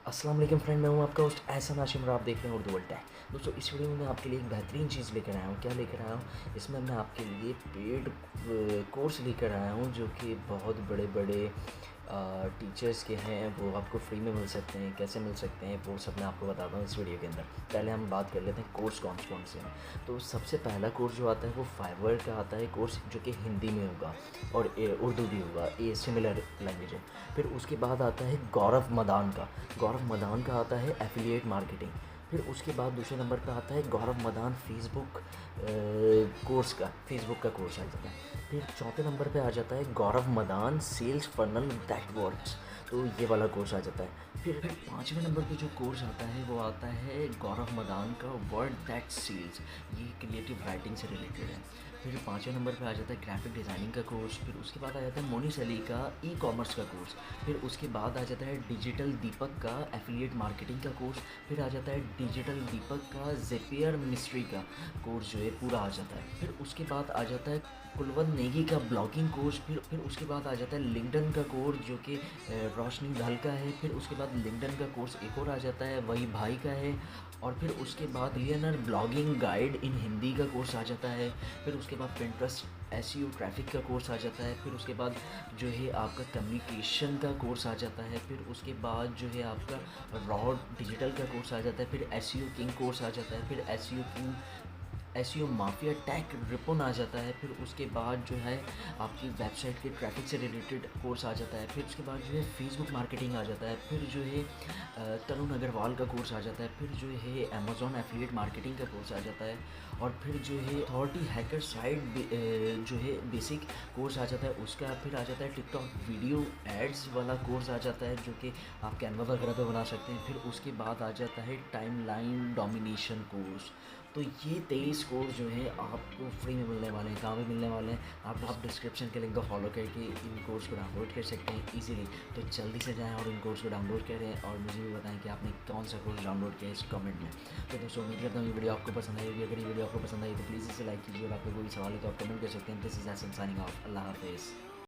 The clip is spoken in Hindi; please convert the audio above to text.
अस्सलाम वालेकुम फ्रेंड, मैं हूं आपका होस्ट एहसन हाशिम और आप देख रहे हैं उर्दू वर्ल्ड टैक। दोस्तों, इस वीडियो में मैं आपके लिए एक बेहतरीन चीज़ लेकर आया हूं। क्या लेकर आया हूं? इसमें मैं आपके लिए पेड कोर्स लेकर आया हूं जो कि बहुत बड़े बड़े टीचर्स के हैं। वो आपको फ्री में मिल सकते हैं। कैसे मिल सकते हैं वो सब मैं आपको बताता हूँ इस वीडियो के अंदर। पहले हम बात कर लेते हैं कोर्स कौन कौन से हैं। तो सबसे पहला कोर्स जो आता है वो फाइवर का आता है कोर्स, जो कि हिंदी में होगा और उर्दू भी होगा, ये सिमिलर लैंग्वेज है। फिर उसके बाद आता है गौरव मदान का। गौरव मदान का आता है एफिलिएट मार्केटिंग। फिर उसके बाद दूसरे नंबर पे आता है गौरव मदान फेसबुक कोर्स का, फेसबुक का कोर्स आ जाता है। फिर चौथे नंबर पे आ जाता है Gaurav Madan sales funnel that works, तो ये वाला कोर्स आ जाता है। फिर पाँचवें नंबर पे जो कोर्स आता है वो आता है गौरव मदान का वर्ड दैट सेल्स, ये क्रिएटिव राइटिंग से रिलेटेड है। फिर पाँचवें नंबर पे आ जाता है ग्राफिक डिज़ाइनिंग का कोर्स। फिर उसके बाद आ जाता है मोनिस अली का ई कॉमर्स का कोर्स। फिर उसके बाद आ जाता है डिजिटल दीपक का एफिलिएट मार्केटिंग का कोर्स। फिर आ जाता है डिजिटल दीपक का ज़ेपियर मिस्ट्री का कोर्स जो है पूरा आ जाता है। फिर उसके बाद आ जाता है कुलवंत नेगी का ब्लॉगिंग कोर्स। फिर उसके बाद आ जाता है लिंक्डइन का कोर्स जो कि रोशनी धल का है। फिर उसके बाद लिंक्डइन का कोर्स एक और आ जाता है, वही भाई का है। और फिर उसके बाद मिलियनर ब्लॉगिंग गाइड इन हिंदी का कोर्स आ जाता है। फिर उसके बाद पिंटरेस्ट एसईओ ट्रैफिक का कोर्स आ जाता है। फिर उसके बाद जो है आपका कम्युनिकेशन का कोर्स आ जाता है। फिर उसके बाद जो है आपका रॉ डिजिटल का कोर्स आ जाता है। फिर एसईओ किंग कोर्स आ जाता है। फिर SEO king SEO mafia tag Ripon आ जाता है। फिर उसके बाद जो है आपकी वेबसाइट के ट्रैफिक से रिलेटेड कोर्स आ जाता है। फिर उसके बाद जो है फेसबुक मार्केटिंग आ जाता है। फिर जो है तरुण अग्रवाल का कोर्स आ जाता है। फिर जो है अमेज़ॉन एफिलिएट मार्केटिंग का कोर्स आ जाता है। और फिर जो है अथॉरिटी हैकर साइट जो है बेसिक कोर्स आ जाता है उसका। फिर आ जाता है टिकटॉक वीडियो एड्स वाला कोर्स आ जाता है जो कि आप कैनवा वगैरह पे बना सकते हैं। फिर उसके बाद आ जाता है टाइमलाइन डोमिनेशन कोर्स। तो ये 23 कोर्स जो है आपको फ्री में मिलने वाले हैं। कहाँ पे मिलने वाले हैं? आप डिस्क्रिप्शन के लिंक को फॉलो करके इन कोर्स को डाउनलोड कर सकते हैं ईजिली। तो जल्दी से जाएं और इन कोर्स को डाउनलोड करें और मुझे भी बताएं कि आपने कौन सा कोर्स डाउनलोड किया इस कमेंट में। तो दोस्तों, उम्मीद करता हूँ ये वीडियो आपको पसंद आएगी। अगर ये वीडियो आपको पसंद आई तो प्लीज़ इसे लाइक कीजिए और आपको कोई सवाल है तो आप कमेंट कर सकते हैं। This is Ehsan signing off. अल्लाह हाफिज़।